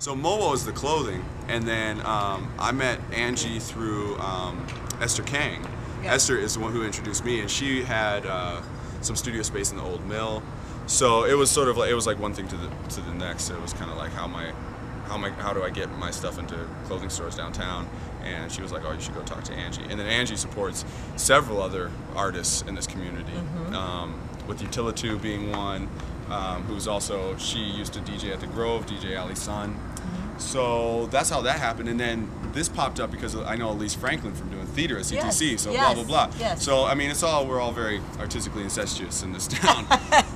So MoWo is the clothing, and then I met Angie through Esther Kang. Yeah. Esther is the one who introduced me, and she had some studio space in the old mill. So it was sort of like, it was like one thing to the next. It was kind of like how do I get my stuff into clothing stores downtown? And she was like, oh, you should go talk to Angie. And then Angie supports several other artists in this community, with Utility being one, who's also, she used to DJ at the Grove, DJ Ali's son. So that's how that happened. And then this popped up because I know Elise Franklin from doing theater at CTC, so blah, blah, blah. Yes. So, I mean, we're all very artistically incestuous in this town.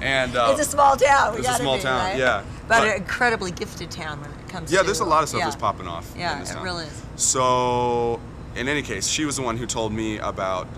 And it's a small town. It's a small town, right? Yeah. But an incredibly gifted town when it comes to... Yeah, there's a lot of stuff that's popping off in this town. Yeah, it really is. So, in any case, she was the one who told me about,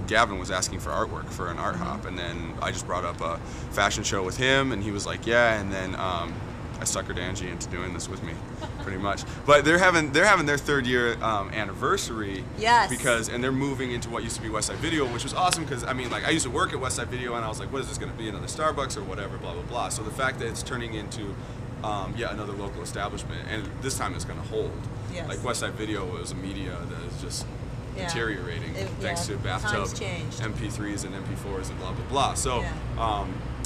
Gavin was asking for artwork for an art hop, and then I just brought up a fashion show with him, and he was like, yeah, and then I suckered Angie into doing this with me, pretty much. But they're having their 3rd year anniversary. Yes. And they're moving into what used to be West Side Video, which was awesome because, I mean, like, I used to work at West Side Video, and I was like, what is this going to be, another Starbucks or whatever, blah, blah, blah. So the fact that it's turning into another local establishment, and this time it's going to hold. Yes. Like, West Side Video was a media that is just deteriorating thanks to bathtub MP3s and MP4s and blah, blah, blah. So,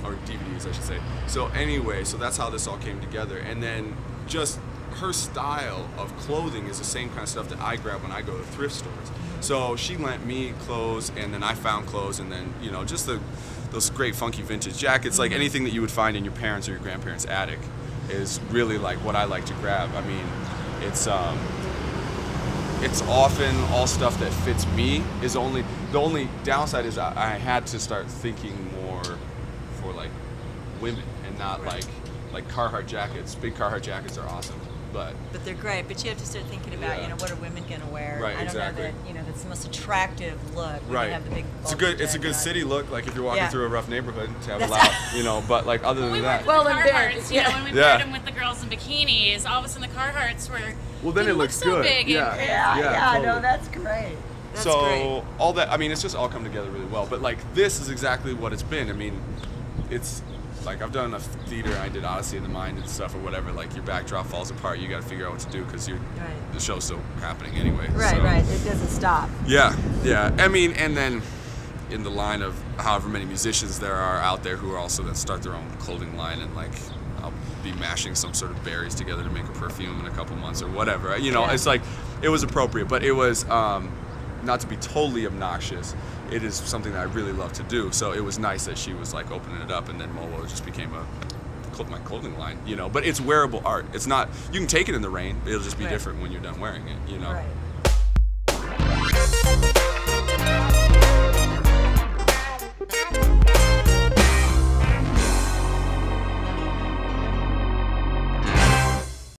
or DVDs, I should say. So anyway, so that's how this all came together. And then just her style of clothing is the same kind of stuff that I grab when I go to thrift stores. So she lent me clothes, and then I found clothes, and then, you know, just those great funky vintage jackets, like anything that you would find in your parents' or your grandparents' attic is really like what I like to grab. I mean, it's often all stuff that fits me. The only downside is I had to start thinking more for like women and not like Carhartt jackets. Big Carhartt jackets are awesome, but they're great. But you have to start thinking about you know, what are women gonna wear? Right, I don't know that, you know, that's the most attractive look. Right. Have the big it's a good city look. Like if you're walking through a rough neighborhood to have a loud, you know. But like other than that, well, Carhartts, you know, when we paired them with the girls in bikinis, all of a sudden the Carhartts were. Well, then it looks so good. Big totally. No, that's great. So all that, I mean, it's just all come together really well. But like this is exactly what it's been. I mean, it's like I've done enough theater. I did Odyssey of the Mind and stuff or whatever. Like your backdrop falls apart, you got to figure out what to do because the show's still happening anyway. Right, so. Right. It doesn't stop. Yeah, yeah. I mean, and then in the line of however many musicians there are out there who are also that start their own clothing line, and like I'll be mashing some sort of berries together to make a perfume in a couple months or whatever. You know, it's like it was appropriate, but it was not to be totally obnoxious. It is something that I really love to do. So it was nice that she was like opening it up, and then MoWo just became my clothing line, you know. But it's wearable art. It's not, you can take it in the rain, it'll just be different when you're done wearing it, you know. Right.